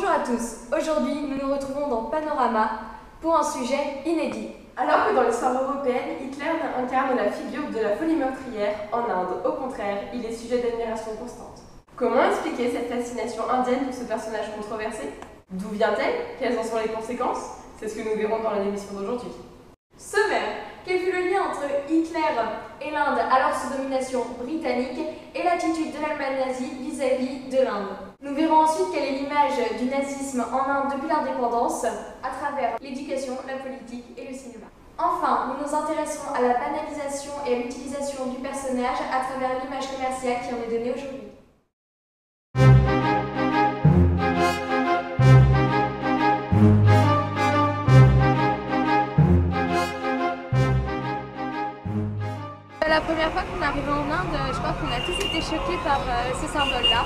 Bonjour à tous, aujourd'hui nous nous retrouvons dans Panorama pour un sujet inédit. Alors que dans l'histoire européenne, Hitler incarne la figure de la folie meurtrière, en Inde, au contraire, il est sujet d'admiration constante. Comment expliquer cette fascination indienne pour ce personnage controversé? D'où vient-elle? Quelles en sont les conséquences? C'est ce que nous verrons dans l'émission d'aujourd'hui. Sommaire. Quel fut le lien entre Hitler et l'Inde alors sous domination britannique et l'attitude de l'Allemagne nazie vis-à-vis de l'Inde? Nous verrons ensuite quelle est l'image du nazisme en Inde depuis l'indépendance à travers l'éducation, la politique et le cinéma. Enfin, nous nous intéresserons à la banalisation et à l'utilisation du personnage à travers l'image commerciale qui en est donnée aujourd'hui. La première fois qu'on est arrivé en Inde, je crois qu'on a tous été choqués par ce symbole-là.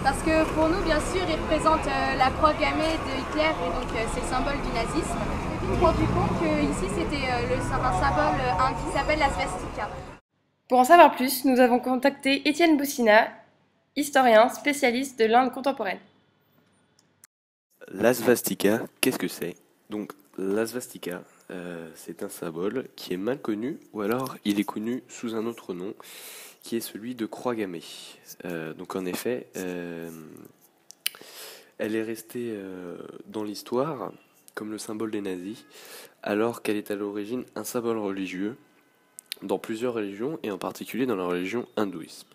Parce que pour nous, bien sûr, il représente la croix gammée de Hitler et donc c'est le symbole du nazisme. Je me suis rendu compte qu'ici c'était un symbole qui s'appelle la svastika. Pour en savoir plus, nous avons contacté Étienne Boussina, historien spécialiste de l'Inde contemporaine. La svastika, qu'est-ce que c'est? Donc, la svastika, c'est un symbole qui est mal connu, ou alors il est connu sous un autre nom, qui est celui de croix gammée. Donc en effet, elle est restée dans l'histoire comme le symbole des nazis, alors qu'elle est à l'origine un symbole religieux dans plusieurs religions, et en particulier dans la religion hindouisme.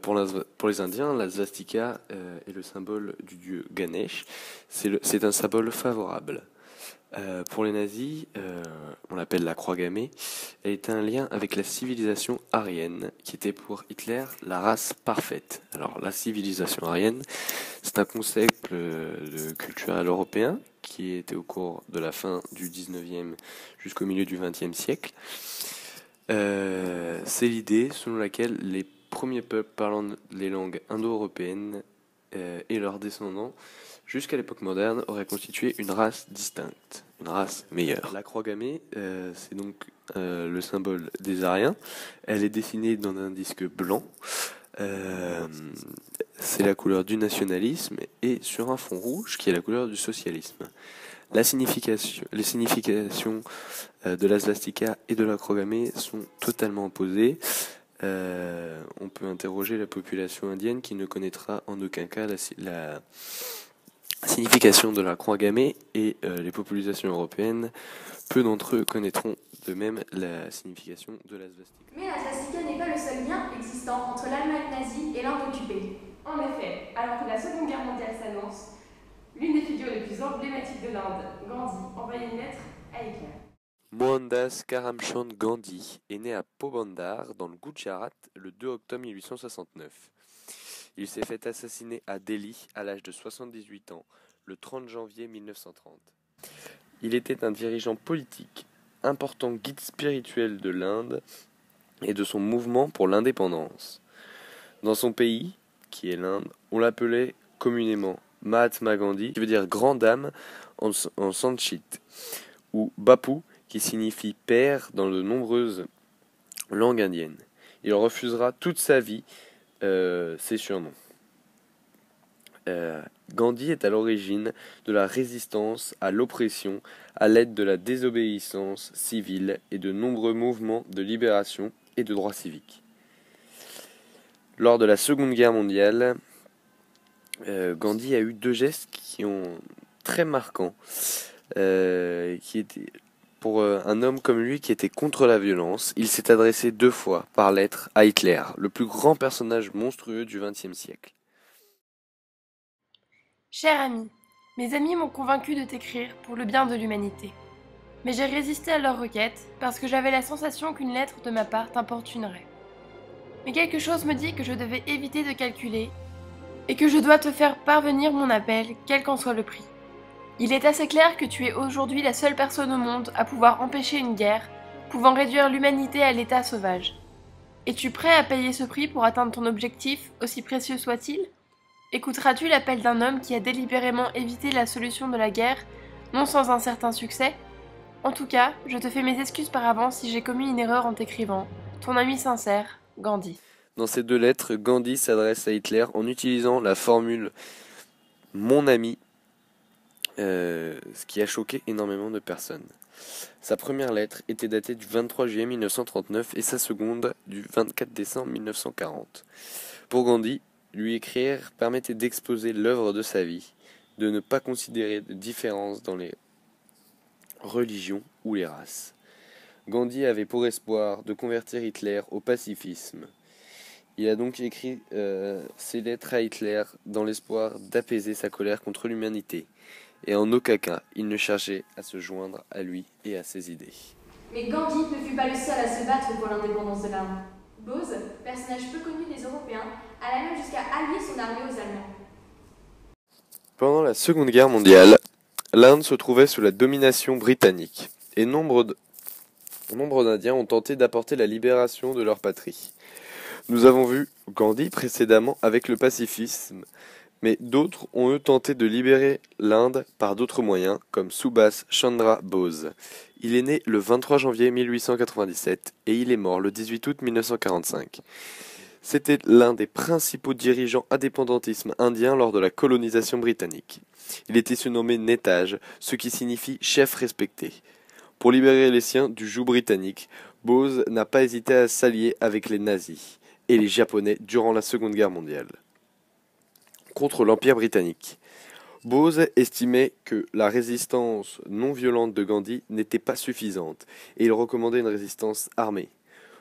Pour les Indiens, la svastika est le symbole du dieu Ganesh. C'est un symbole favorable. Pour les nazis, on l'appelle la croix gammée, elle était un lien avec la civilisation aryenne, qui était pour Hitler la race parfaite. Alors la civilisation aryenne, c'est un concept culturel européen qui était au cours de la fin du 19e jusqu'au milieu du 20e siècle. C'est l'idée selon laquelle les premiers peuples parlant les langues indo-européennes et leurs descendants, jusqu'à l'époque moderne, auraient constitué une race distincte, une race meilleure. La croix gammée, c'est donc le symbole des Aryens. Elle est dessinée dans un disque blanc. C'est la couleur du nationalisme, et sur un fond rouge qui est la couleur du socialisme. Les significations de la svastika et de la croix gammée sont totalement opposées. On peut interroger la population indienne qui ne connaîtra en aucun cas la signification de la croix gammée, et les populations européennes, peu d'entre eux connaîtront de même la signification de la svastika. Mais la svastika n'est pas le seul lien existant entre l'Allemagne nazie et l'Inde occupée. En effet, alors que la Seconde Guerre mondiale s'annonce, l'une des figures les plus emblématiques de l'Inde, Gandhi, envoie une lettre à Hitler. Mohandas Karamchand Gandhi est né à Pobandar, dans le Gujarat, le 2 octobre 1869. Il s'est fait assassiner à Delhi à l'âge de 78 ans, le 30 janvier 1930. Il était un dirigeant politique, important guide spirituel de l'Inde et de son mouvement pour l'indépendance. Dans son pays, qui est l'Inde, on l'appelait communément Mahatma Gandhi, qui veut dire grande âme en sanskrit, ou Bapu, qui signifie père dans de nombreuses langues indiennes. Il refusera toute sa vie ces surnoms. Gandhi est à l'origine de la résistance à l'oppression à l'aide de la désobéissance civile et de nombreux mouvements de libération et de droits civiques. Lors de la Seconde Guerre mondiale, Gandhi a eu deux gestes qui ont très marquants, qui étaient pour un homme comme lui qui était contre la violence. Il s'est adressé 2 fois par lettre à Hitler, le plus grand personnage monstrueux du XXe siècle. Cher ami, mes amis m'ont convaincu de t'écrire pour le bien de l'humanité. Mais j'ai résisté à leur requête parce que j'avais la sensation qu'une lettre de ma part t'importunerait. Mais quelque chose me dit que je devais éviter de calculer et que je dois te faire parvenir mon appel, quel qu'en soit le prix. Il est assez clair que tu es aujourd'hui la seule personne au monde à pouvoir empêcher une guerre, pouvant réduire l'humanité à l'état sauvage. Es-tu prêt à payer ce prix pour atteindre ton objectif, aussi précieux soit-il? Écouteras-tu l'appel d'un homme qui a délibérément évité la solution de la guerre, non sans un certain succès? En tout cas, je te fais mes excuses par avance si j'ai commis une erreur en t'écrivant. Ton ami sincère, Gandhi. Dans ces deux lettres, Gandhi s'adresse à Hitler en utilisant la formule « mon ami », ce qui a choqué énormément de personnes. Sa première lettre était datée du 23 juillet 1939 et sa seconde du 24 décembre 1940. Pour Gandhi, lui écrire permettait d'exposer l'œuvre de sa vie, de ne pas considérer de différence dans les religions ou les races. Gandhi avait pour espoir de convertir Hitler au pacifisme. Il a donc écrit ses lettres à Hitler dans l'espoir d'apaiser sa colère contre l'humanité. Et en aucun cas, il ne cherchait à se joindre à lui et à ses idées. Mais Gandhi ne fut pas le seul à se battre pour l'indépendance de l'Inde. Bose, personnage peu connu des Européens, alla même jusqu'à allier son armée aux Allemands. Pendant la Seconde Guerre mondiale, l'Inde se trouvait sous la domination britannique, et nombre d'Indiens ont tenté d'apporter la libération de leur patrie. Nous avons vu Gandhi précédemment avec le pacifisme, mais d'autres ont eux tenté de libérer l'Inde par d'autres moyens, comme Subhas Chandra Bose. Il est né le 23 janvier 1897 et il est mort le 18 août 1945. C'était l'un des principaux dirigeants indépendantisme indien lors de la colonisation britannique. Il était surnommé Netaj, ce qui signifie chef respecté. Pour libérer les siens du joug britannique, Bose n'a pas hésité à s'allier avec les nazis et les Japonais durant la Seconde Guerre mondiale. Contre l'Empire britannique. Bose estimait que la résistance non violente de Gandhi n'était pas suffisante et il recommandait une résistance armée.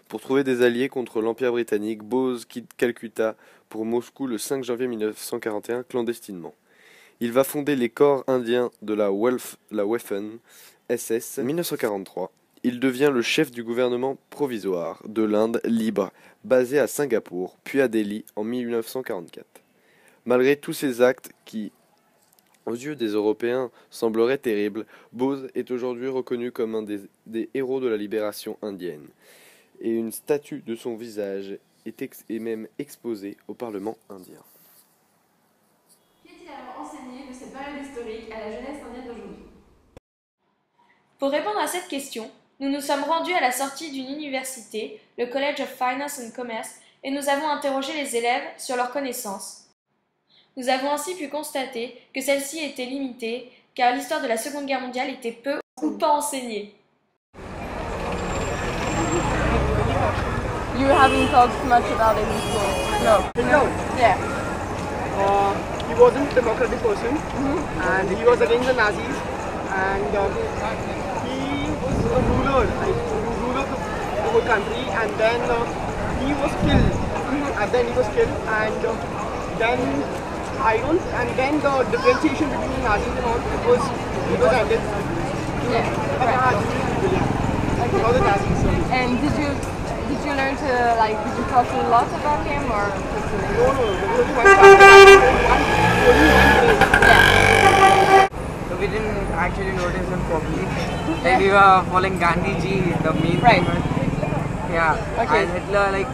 Pour trouver des alliés contre l'Empire britannique, Bose quitte Calcutta pour Moscou le 5 janvier 1941 clandestinement. Il va fonder les corps indiens de la Waffen SS en 1943. Il devient le chef du gouvernement provisoire de l'Inde libre, basé à Singapour, puis à Delhi en 1944. Malgré tous ces actes qui, aux yeux des Européens, sembleraient terribles, Bose est aujourd'hui reconnu comme un des héros de la libération indienne. Et une statue de son visage est même exposée au Parlement indien. Qu'est-il alors enseigné de cette période historique à la jeunesse indienne d'aujourd'hui? Pour répondre à cette question, nous nous sommes rendus à la sortie d'une université, le College of Finance and Commerce, et nous avons interrogé les élèves sur leurs connaissances. Nous avons ainsi pu constater que celle-ci était limitée, car l'histoire de la Seconde Guerre mondiale était peu ou pas enseignée. You haven't talked much about it in school. No. No. Yeah. He wasn't a democratic person, and he was against the Nazis, and he was a ruler, ruler of the whole country, and then he was killed. And then he was killed, and then the differentiation between the Nazis and all it was ended. Yeah. All the Nazis. And did you learn to did you talk a lot about him or? No, there was only one chapter. So we didn't actually notice him properly. Like we were following Gandhi ji, the main Right. thing. Yeah. Okay. And Hitler, like,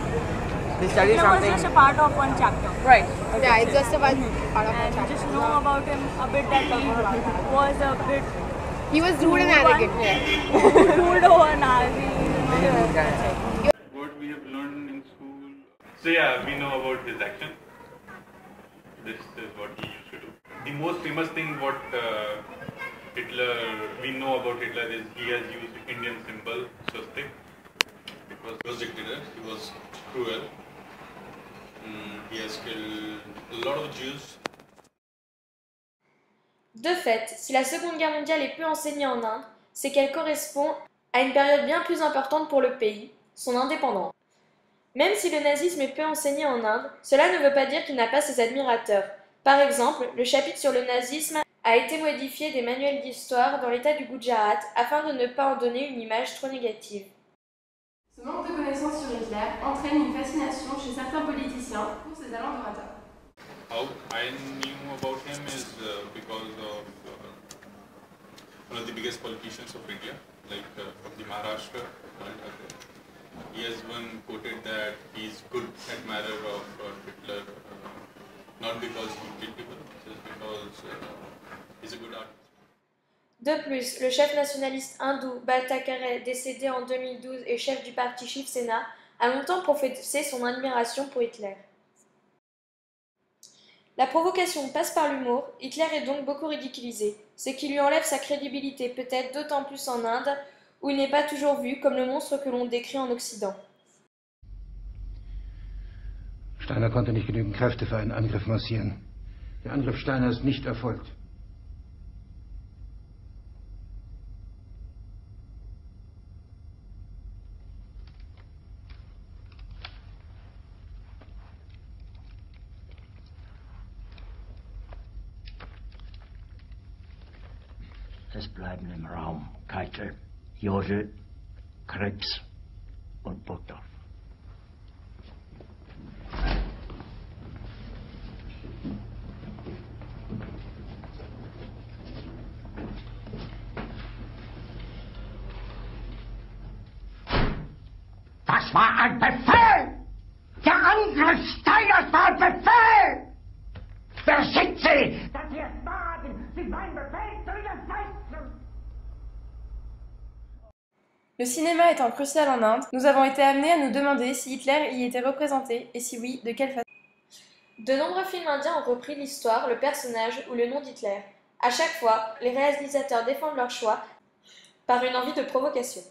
they studied Hitler was something. just a part of one chapter. Right. Yeah, it's just about part of one chapter. Just know about him a bit that he was a bit. He was rude and arrogant. Rude over Nazi. What we have learned in school. So yeah, we know about his action. This is what he used to do. The most famous thing what we know about Hitler is he has used Indian symbol swastik because he was dictator. He was cruel. He has killed a lot of Jews. De fait, si la Seconde Guerre mondiale est peu enseignée en Inde, c'est qu'elle correspond à une période bien plus importante pour le pays, son indépendance. Même si le nazisme est peu enseigné en Inde, cela ne veut pas dire qu'il n'a pas ses admirateurs. Par exemple, le chapitre sur le nazisme a été modifié des manuels d'histoire dans l'état du Gujarat afin de ne pas en donner une image trop négative. Ce manque de connaissances sur Hitler entraîne une fascination chez certains politiciens pour ses talents d'orateur. How I knew about him is because of one of the biggest politicians of India, like from the Maharashtra. He has been quoted that he's good admirer of Hitler, not because he killed people, just because he's a good artist. De plus, le chef nationaliste hindou Bhattacharya, décédé en 2012 et chef du parti Shiv Sena, a longtemps professé son admiration pour Hitler. La provocation passe par l'humour, Hitler est donc beaucoup ridiculisé, ce qui lui enlève sa crédibilité peut-être d'autant plus en Inde, où il n'est pas toujours vu comme le monstre que l'on décrit en Occident. Steiner konnte nicht genügend Kräfte für einen Angriff massieren. Der Angriff Steiner ist nicht erfolgt. Es bleiben im Raum Keitel, Jodl, Krebs und Burgdorf. Das war ein Befehl! Der Angriff Steiners war ein Befehl! Wer schickt Sie, dass Sie es wagen, sich meinen Befehl zu widersetzen? Le cinéma étant crucial en Inde, nous avons été amenés à nous demander si Hitler y était représenté et si oui, de quelle façon. De nombreux films indiens ont repris l'histoire, le personnage ou le nom d'Hitler. À chaque fois, les réalisateurs défendent leur choix par une envie de provocation.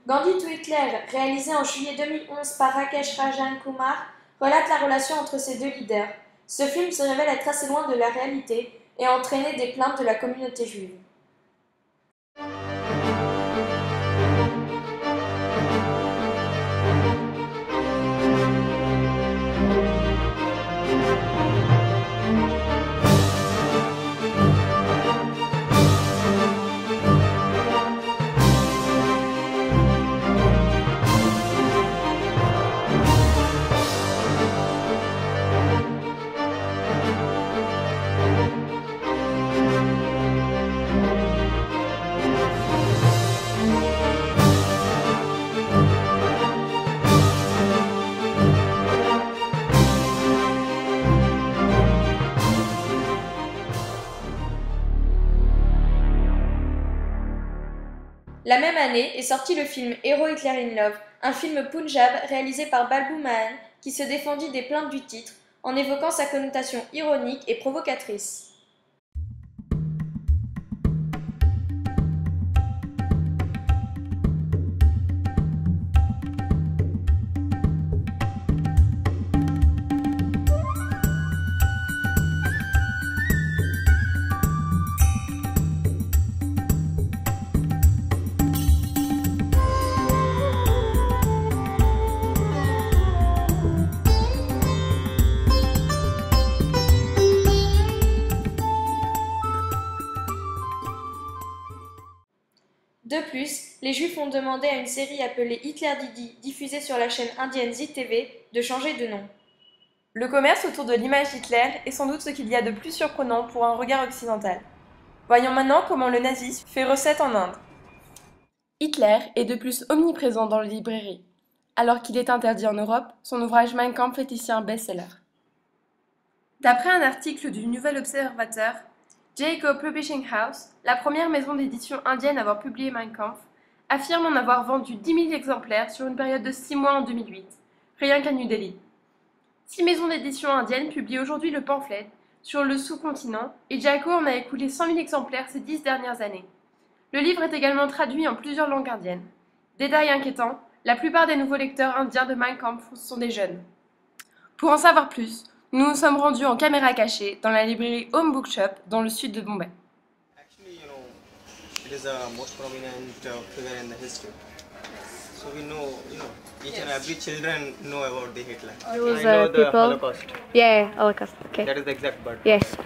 Gandhi to Hitler, réalisé en juillet 2011 par Rakesh Rajan Kumar, relate la relation entre ces deux leaders. Ce film se révèle être assez loin de la réalité et a entraîné des plaintes de la communauté juive. La même année est sorti le film Hero Hitler in Love, un film Punjab réalisé par Balbu Mahan qui se défendit des plaintes du titre en évoquant sa connotation ironique et provocatrice. De plus, les Juifs ont demandé à une série appelée Hitler Didi, diffusée sur la chaîne indienne Zee TV, de changer de nom. Le commerce autour de l'image d'Hitler est sans doute ce qu'il y a de plus surprenant pour un regard occidental. Voyons maintenant comment le nazisme fait recette en Inde. Hitler est de plus omniprésent dans les librairies. Alors qu'il est interdit en Europe, son ouvrage Mein Kampf est ici un best-seller. D'après un article du Nouvel Observateur, Jacob Publishing House, la première maison d'édition indienne à avoir publié Mein Kampf, affirme en avoir vendu 10 000 exemplaires sur une période de 6 mois en 2008, rien qu'à New Delhi. 6 maisons d'édition indiennes publient aujourd'hui le pamphlet sur le sous-continent et Jacob en a écoulé 100 000 exemplaires ces 10 dernières années. Le livre est également traduit en plusieurs langues indiennes. Détail inquiétant, la plupart des nouveaux lecteurs indiens de Mein Kampf sont des jeunes. Pour en savoir plus, nous nous sommes rendus en caméra cachée dans la librairie Home Book Shop dans le sud de Bombay. Actually, it is a most prominent figure in the history. So we know, each and every children know about the Hitler. Those I know the people. Holocaust. Yeah, Holocaust. Okay. That is the exact word. Yes.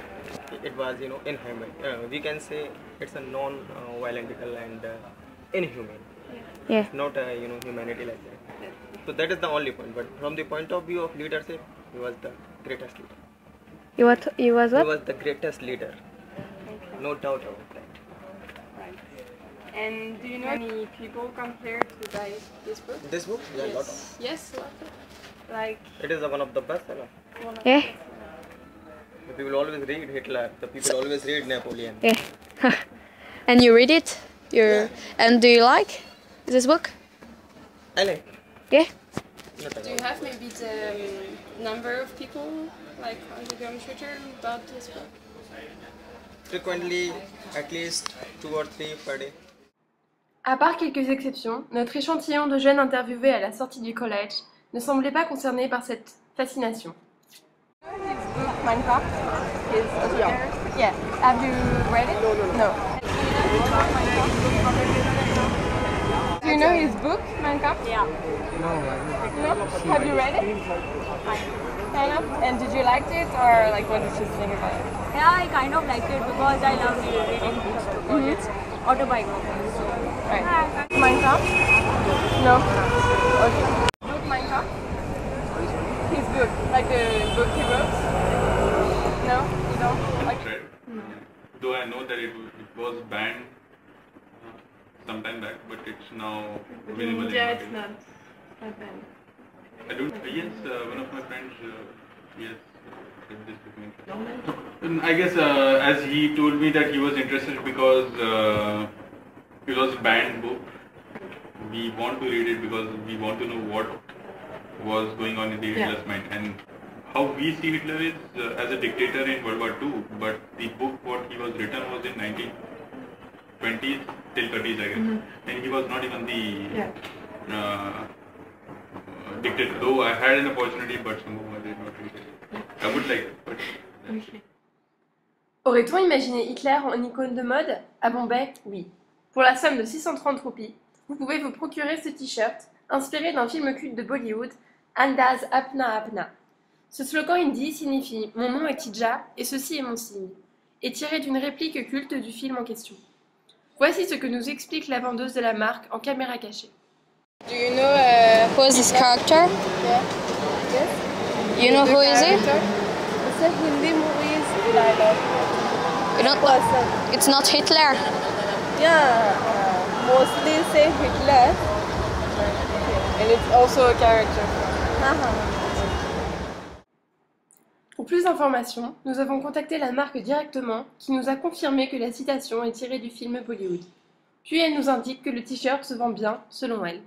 It was, inhuman. We can say it's a non-violentical and inhuman. Yeah. Not, humanity like that. So that is the only point. But from the point of view of leadership, he was the greatest leader. He was what? He was the greatest leader. No doubt about that. Right. And do you know any people come here to buy this book? This book? Yeah, Yes. lot of. Yes, a lot. Like. It is one of the best sellers. Yeah. The people always read Hitler. The people always read Napoleon. Yeah. And you read it? And do you like? this book? I like. Yeah. Do you have maybe the number of people like on the computer about this book? Frequently, at least 2 or 3 per day. À part quelques exceptions, notre échantillon de jeunes interviewés à la sortie du collège ne semblait pas concerné par cette fascination. Minecraft is also yeah. Have you read it? No. Do you know his book, Minecraft? Yeah. No? Have you read it? Kind of. And did you like it, or like what did you think about it? Yeah, I kind of liked it because I love reading books because it's autobiography. So. Right. Minecraft? No. Okay. Book Minecraft? His book, like the book he wrote? No, you don't? Like Though I know that it was banned sometime back, but it's now available in Yeah, it's market. not bad. I don't. Yes, one of my friends. Yes, read this documentary. I guess as he told me that he was interested because it was a banned book. We want to read it because we want to know what was going on in the Hitler's mind and how we see Hitler is as a dictator in World War II. But the book, what he was written, was in 1920s till 30s, I guess, and he was not even the dictator. Though I had an opportunity, but somehow I did not read it. I would like, but. Okay. Aurait-on imaginé Hitler en icône de mode? À Bombay, oui. Pour la somme de 630 roupies, vous pouvez vous procurer ce t-shirt inspiré d'un film culte de Bollywood, Andaz Apna Apna. Ce slogan hindi signifie « Mon nom est Tija et ceci est mon signe » et tiré d'une réplique culte du film en question. Voici ce que nous explique la vendeuse de la marque en caméra cachée. do you know Who is this character? Yeah. Yes. You know who is it? It's a Hindi movies dialogue. You don't, it's not Hitler. Yeah, mostly say Hitler. And it's also a character. Pour plus d'informations, nous avons contacté la marque directement qui nous a confirmé que la citation est tirée du film Bollywood. Puis elle nous indique que le t-shirt se vend bien, selon elle.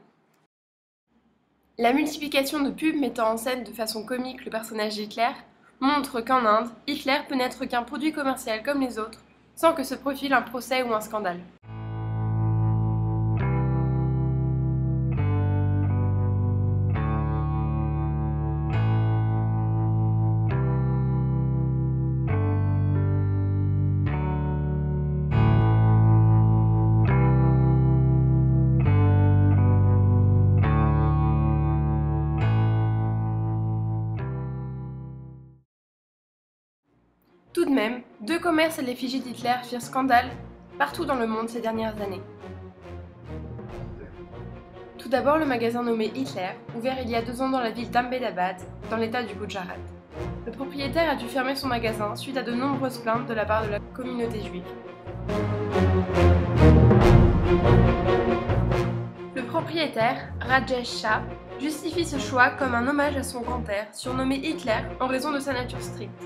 La multiplication de pubs mettant en scène de façon comique le personnage d'Hitler montre qu'en Inde, Hitler peut n'être qu'un produit commercial comme les autres, sans que se profile un procès ou un scandale. Tout de même, 2 commerces à l'effigie d'Hitler firent scandale partout dans le monde ces dernières années. Tout d'abord le magasin nommé Hitler, ouvert il y a 2 ans dans la ville d'Ahmedabad, dans l'état du Gujarat. Le propriétaire a dû fermer son magasin suite à de nombreuses plaintes de la part de la communauté juive. Le propriétaire, Rajesh Shah, justifie ce choix comme un hommage à son grand-père, surnommé Hitler en raison de sa nature stricte.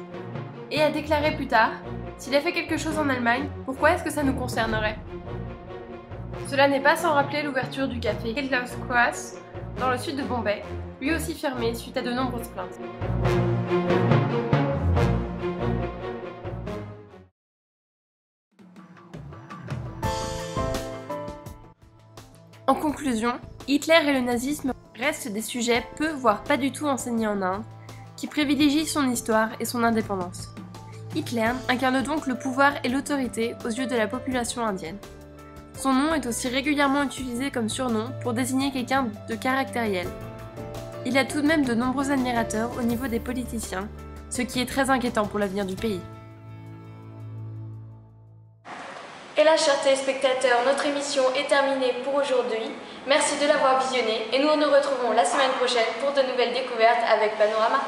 Et a déclaré plus tard, s'il a fait quelque chose en Allemagne, pourquoi est-ce que ça nous concernerait? Cela n'est pas sans rappeler l'ouverture du café Hitler's Cross dans le sud de Bombay, lui aussi fermé suite à de nombreuses plaintes. En conclusion, Hitler et le nazisme restent des sujets peu voire pas du tout enseignés en Inde, qui privilégie son histoire et son indépendance. Hitler incarne donc le pouvoir et l'autorité aux yeux de la population indienne. Son nom est aussi régulièrement utilisé comme surnom pour désigner quelqu'un de caractériel. Il a tout de même de nombreux admirateurs au niveau des politiciens, ce qui est très inquiétant pour l'avenir du pays. Et là, chers téléspectateurs, notre émission est terminée pour aujourd'hui. Merci de l'avoir visionnée et nous nous retrouvons la semaine prochaine pour de nouvelles découvertes avec Panorama.